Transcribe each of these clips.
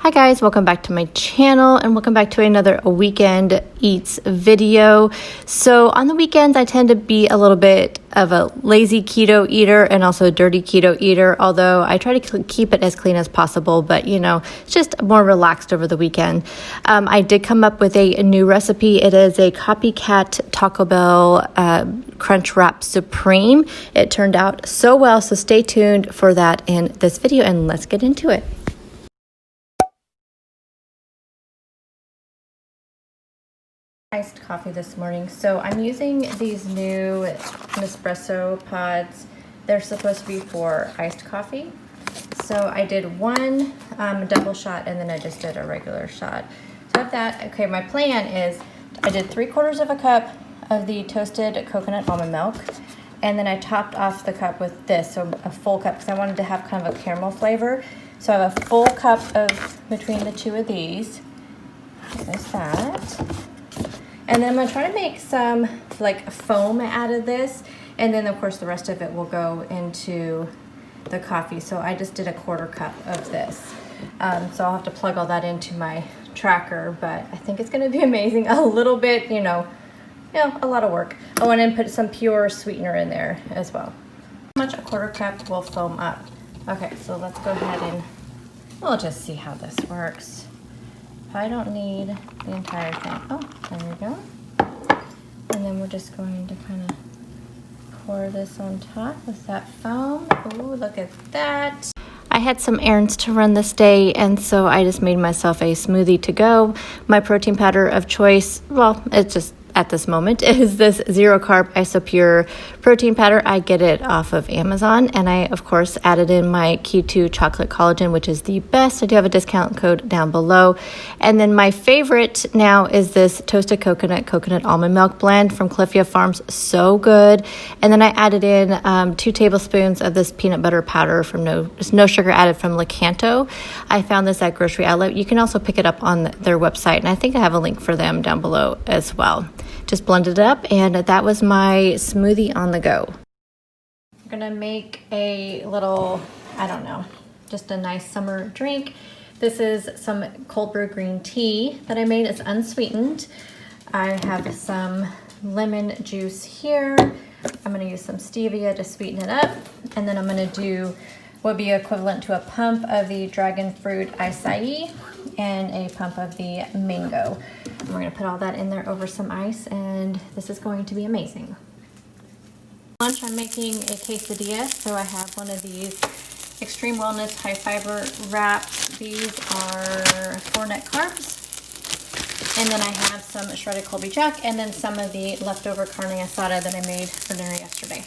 Hi guys, welcome back to my channel and welcome back to another weekend eats video. So on the weekends, I tend to be a little bit of a lazy keto eater and also a dirty keto eater, although I try to keep it as clean as possible, but you know, it's just more relaxed over the weekend. I did come up with a new recipe. It is a Copycat Taco Bell Crunchwrap Supreme. It turned out so well, so stay tuned for that in this video and let's get into it. Iced coffee this morning. So I'm using these new Nespresso pods. They're supposed to be for iced coffee. So I did one double shot and then I just did a regular shot. So with that, okay, my plan is I did 3/4 of a cup of the toasted coconut almond milk, and then I topped off the cup with this, so a full cup, because I wanted to have kind of a caramel flavor. So I have a full cup of between the two of these. There's that. And then I'm going to try to make some like foam out of this. And then of course the rest of it will go into the coffee. So I just did a 1/4 cup of this. So I'll have to plug all that into my tracker, but I think it's going to be amazing. A little bit, you know, a lot of work. Oh, and then put some pure sweetener in there as well. How much a 1/4 cup will foam up? Okay, so let's go ahead and we'll just see how this works. I don't need the entire thing. Oh, there we go. And then we're just going to kind of pour this on top with that foam. Ooh, look at that. I had some errands to run this day, and so I just made myself a smoothie to go. My protein powder of choice, well, it's just at this moment, is this zero carb isopure protein powder. I get it off of Amazon, and I of course added in my Keto chocolate collagen, which is the best. I do have a discount code down below. And then my favorite now is this toasted coconut almond milk blend from Cliffia Farms. So good. And then I added in 2 tablespoons of this peanut butter powder from no sugar added from Lakanto. I found this at Grocery Outlet. You can also pick it up on their website, and I think I have a link for them down below as well. Just blended it up, and that was my smoothie on the go. I'm gonna make a little, I don't know, just a nice summer drink. This is some cold brew green tea that I made. It's unsweetened. I have some lemon juice here. I'm gonna use some stevia to sweeten it up, and then I'm gonna do what would be equivalent to a pump of the dragon fruit acai and a pump of the mango. And we're gonna put all that in there over some ice, and this is going to be amazing. Lunch, I'm making a quesadilla, so I have one of these Extreme Wellness high fiber wraps. These are 4 net carbs. And then I have some shredded Colby Jack, and then some of the leftover carne asada that I made for dinner yesterday.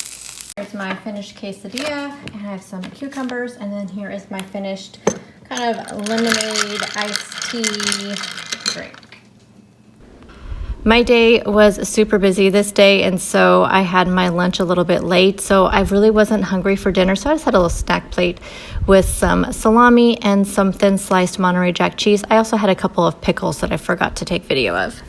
Here's my finished quesadilla, and I have some cucumbers, and then here is my finished kind of lemonade iced tea drink. My day was super busy this day, and so I had my lunch a little bit late, so I really wasn't hungry for dinner, so I just had a little snack plate with some salami and some thin sliced Monterey Jack cheese. I also had a couple of pickles that I forgot to take video of.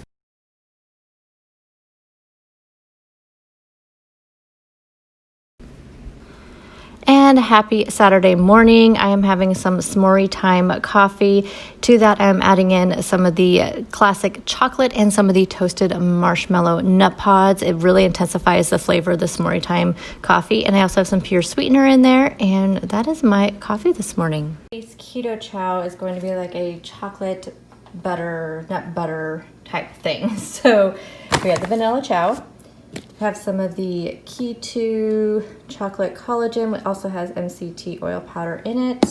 And happy Saturday morning. I am having some s'more time coffee. To that, I'm adding in some of the classic chocolate and some of the toasted marshmallow nut pods. It really intensifies the flavor of the s'more time coffee. And I also have some pure sweetener in there. And that is my coffee this morning. This keto chow is going to be like a chocolate butter, nut butter type thing. So we have the vanilla chow. Have some of the Keto chocolate collagen, which also has MCT oil powder in it.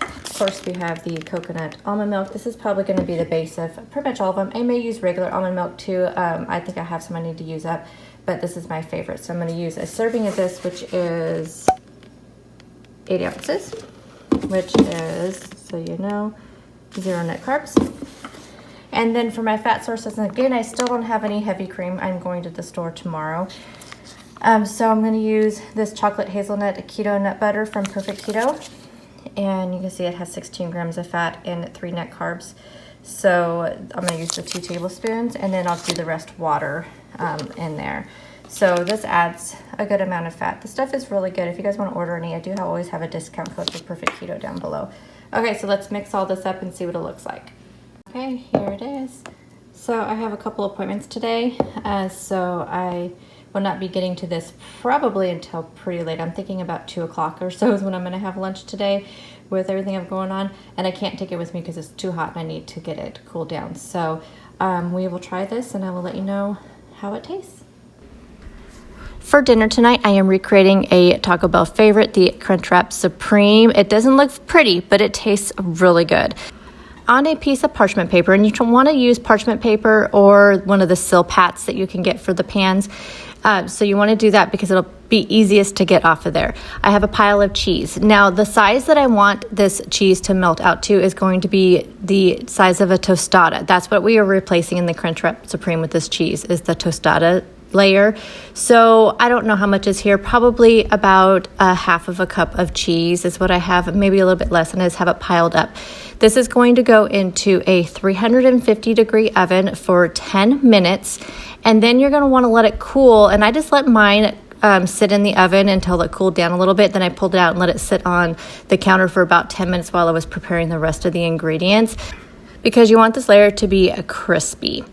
Of course, we have the coconut almond milk. This is probably going to be the base of pretty much all of them. I may use regular almond milk too. I think I have some I need to use up, but this is my favorite. So I'm going to use a serving of this, which is 8 ounces, which is, so you know, 0 net carbs. And then for my fat sources, and again, I still don't have any heavy cream. I'm going to the store tomorrow. So I'm going to use this chocolate hazelnut keto nut butter from Perfect Keto. And you can see it has 16 grams of fat and 3 net carbs. So I'm going to use the 2 tablespoons, and then I'll do the rest water in there. So this adds a good amount of fat. The stuff is really good. If you guys want to order any, I do always have a discount code for Perfect Keto down below. Okay, so let's mix all this up and see what it looks like. Okay, here it is. So I have a couple appointments today, so I will not be getting to this probably until pretty late. I'm thinking about 2 o'clock or so is when I'm gonna have lunch today with everything I've going on, and I can't take it with me because it's too hot and I need to get it cooled down. So we will try this and I will let you know how it tastes. For dinner tonight, I am recreating a Taco Bell favorite, the Crunchwrap Supreme. It doesn't look pretty, but it tastes really good. On a piece of parchment paper, and you want to use parchment paper or one of the Silpats that you can get for the pans. So you want to do that because it'll be easiest to get off of there. I have a pile of cheese. Now the size that I want this cheese to melt out to is going to be the size of a tostada. That's what we are replacing in the Crunchwrap Supreme with this cheese, is the tostada layer. So I don't know how much is here, probably about a half of a cup of cheese is what I have, maybe a little bit less, and I just have it piled up. This is going to go into a 350 degree oven for 10 minutes, and then you're going to want to let it cool, and I just let mine sit in the oven until it cooled down a little bit. Then I pulled it out and let it sit on the counter for about 10 minutes while I was preparing the rest of the ingredients, because you want this layer to be crispy.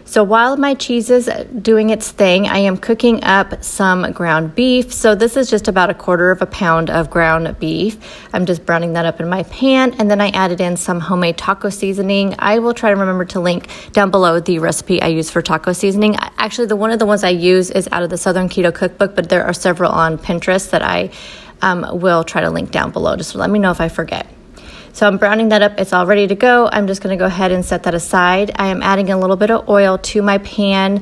So while my cheese is doing its thing, I am cooking up some ground beef. So this is just about 1/4 pound of ground beef. I'm just browning that up in my pan, and then I added in some homemade taco seasoning. I will try to remember to link down below the recipe I use for taco seasoning. Actually, one of the ones I use is out of the Southern Keto Cookbook, but there are several on Pinterest that I will try to link down below. Just let me know if I forget. So I'm browning that up. It's all ready to go. I'm just going to go ahead and set that aside. I am adding a little bit of oil to my pan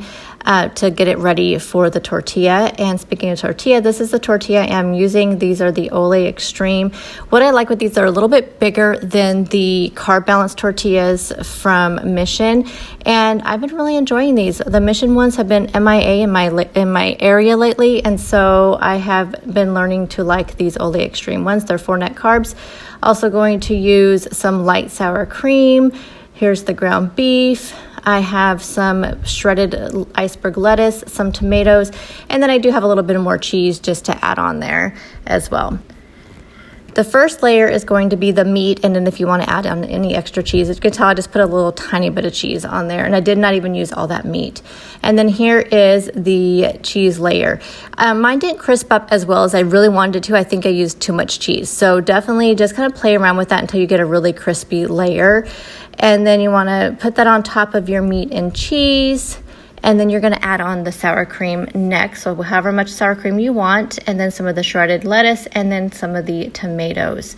to get it ready for the tortilla. And speaking of tortilla, this is the tortilla I'm using. These are the Ole Extreme. What I like with these, they're a little bit bigger than the Carb Balance tortillas from Mission, and I've been really enjoying these. The Mission ones have been MIA in my area lately, and so I have been learning to like these Ole Extreme ones. They're 4 net carbs. Also going to use some light sour cream. Here's the ground beef. I have some shredded iceberg lettuce, some tomatoes, and then I do have a little bit more cheese just to add on there as well. The first layer is going to be the meat, and then if you want to add on any extra cheese, you can tell I just put a little tiny bit of cheese on there, and I did not even use all that meat. And then here is the cheese layer. Mine didn't crisp up as well as I really wanted it to. I think I used too much cheese. So definitely just kind of play around with that until you get a really crispy layer. And then you want to put that on top of your meat and cheese. And then you're going to add on the sour cream next, so however much sour cream you want, and then some of the shredded lettuce, and then some of the tomatoes.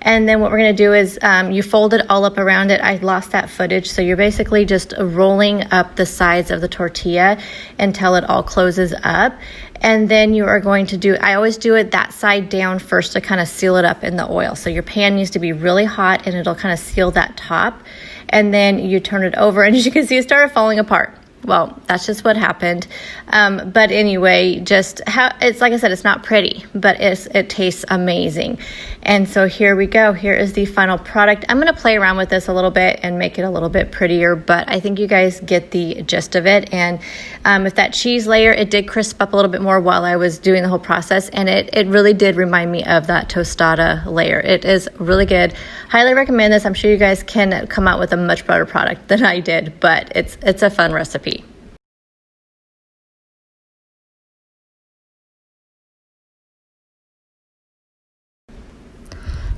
And then what we're going to do is you fold it all up around it. I lost that footage, so you're basically just rolling up the sides of the tortilla until it all closes up. And then you are going to do, I always do it that side down first to kind of seal it up in the oil. So your pan needs to be really hot, and it'll kind of seal that top. And then you turn it over, and as you can see, it started falling apart. Well, that's just what happened. But anyway, it's like I said, it's not pretty, but it tastes amazing. And so here we go. Here is the final product. I'm going to play around with this a little bit and make it a little bit prettier, but I think you guys get the gist of it. And if that cheese layer, it did crisp up a little bit more while I was doing the whole process, and it really did remind me of that tostada layer. It is really good. Highly recommend this. I'm sure you guys can come out with a much better product than I did, but it's a fun recipe.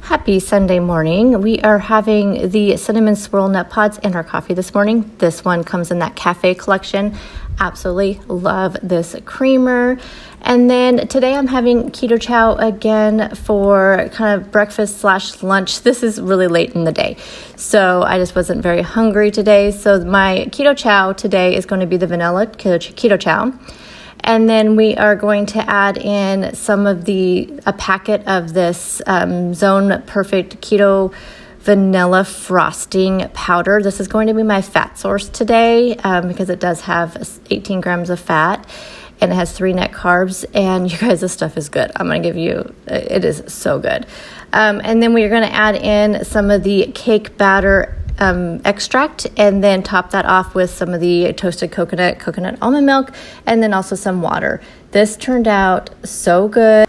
Happy Sunday morning. We are having the cinnamon swirl nut pods in our coffee this morning. This one comes in that cafe collection. Absolutely love this creamer. And then today I'm having keto chow again for kind of breakfast / lunch. This is really late in the day, so I just wasn't very hungry today. So my keto chow today is going to be the vanilla keto chow. And then we are going to add in a packet of this Zone Perfect Keto Vanilla Frosting Powder. This is going to be my fat source today because it does have 18 grams of fat and it has 3 net carbs. And you guys, this stuff is good. I'm going to give you, it is so good. And then we are going to add in some of the cake batter extract, and then top that off with some of the toasted coconut almond milk, and then also some water. This turned out so good.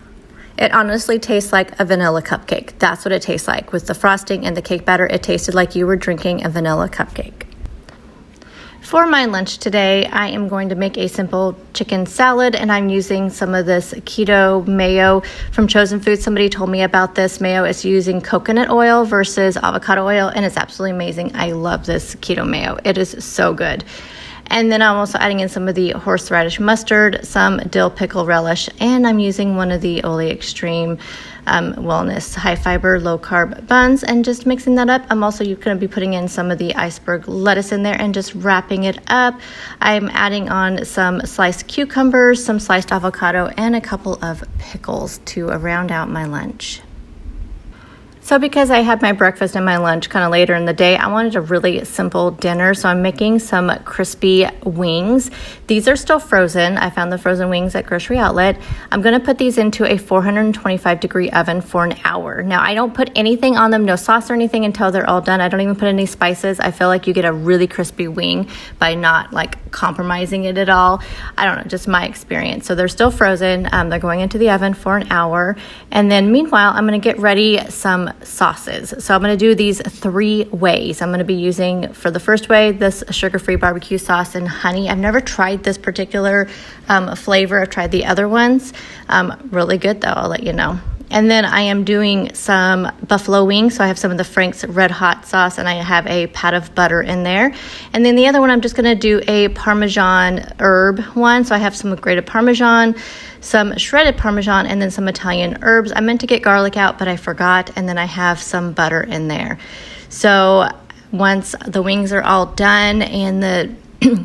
It honestly tastes like a vanilla cupcake. That's what it tastes like. With the frosting and the cake batter, it tasted like you were drinking a vanilla cupcake. For my lunch today, I am going to make a simple chicken salad, and I'm using some of this keto mayo from Chosen Foods. Somebody told me about this mayo. It's using coconut oil versus avocado oil, and it's absolutely amazing. I love this keto mayo. It is so good. And then I'm also adding in some of the horseradish mustard, some dill pickle relish, and I'm using one of the Oli Extreme Wellness high fiber, low carb buns, and just mixing that up. I'm also going to be putting in some of the iceberg lettuce in there and just wrapping it up. I'm adding on some sliced cucumbers, some sliced avocado, and a couple of pickles to round out my lunch. So because I had my breakfast and my lunch kind of later in the day, I wanted a really simple dinner. So I'm making some crispy wings. These are still frozen. I found the frozen wings at Grocery Outlet. I'm going to put these into a 425 degree oven for an hour. Now, I don't put anything on them, no sauce or anything until they're all done. I don't even put any spices. I feel like you get a really crispy wing by not like compromising it at all. I don't know, just my experience. So they're still frozen. They're going into the oven for an hour. And then meanwhile, I'm going to get ready some sauces. So I'm going to do these 3 ways. I'm going to be using, for the first way, this sugar-free barbecue sauce and honey. I've never tried this particular flavor. I've tried the other ones. Really good though, I'll let you know. And then I am doing some buffalo wings. So I have some of the Frank's Red Hot sauce, and I have a pat of butter in there. And then the other one, I'm just going to do a Parmesan herb one. So I have some grated Parmesan, some shredded Parmesan, and then some Italian herbs. I meant to get garlic out, but I forgot. And then I have some butter in there. So once the wings are all done and the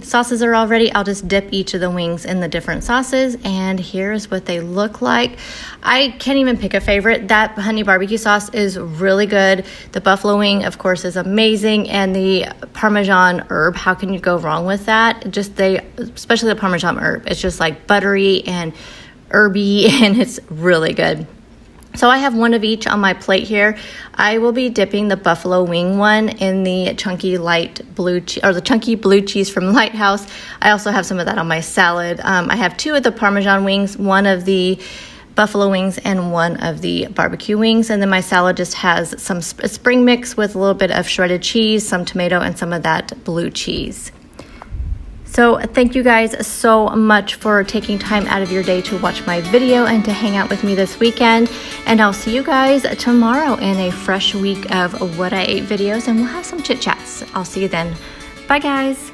sauces are all ready, I'll just dip each of the wings in the different sauces, and here's what they look like. I can't even pick a favorite. That honey barbecue sauce is really good. The buffalo wing, of course, is amazing, and the Parmesan herb, how can you go wrong with that? Especially the Parmesan herb, it's just like buttery and herby, and it's really good. So I have one of each on my plate here. I will be dipping the buffalo wing one in the chunky light blue cheese, or the chunky blue cheese from Lighthouse. I also have some of that on my salad. I have 2 of the Parmesan wings, 1 of the buffalo wings, and 1 of the barbecue wings. And then my salad just has some spring mix with a little bit of shredded cheese, some tomato, and some of that blue cheese. So thank you guys so much for taking time out of your day to watch my video and to hang out with me this weekend. And I'll see you guys tomorrow in a fresh week of what I ate videos, and we'll have some chit chats. I'll see you then. Bye guys.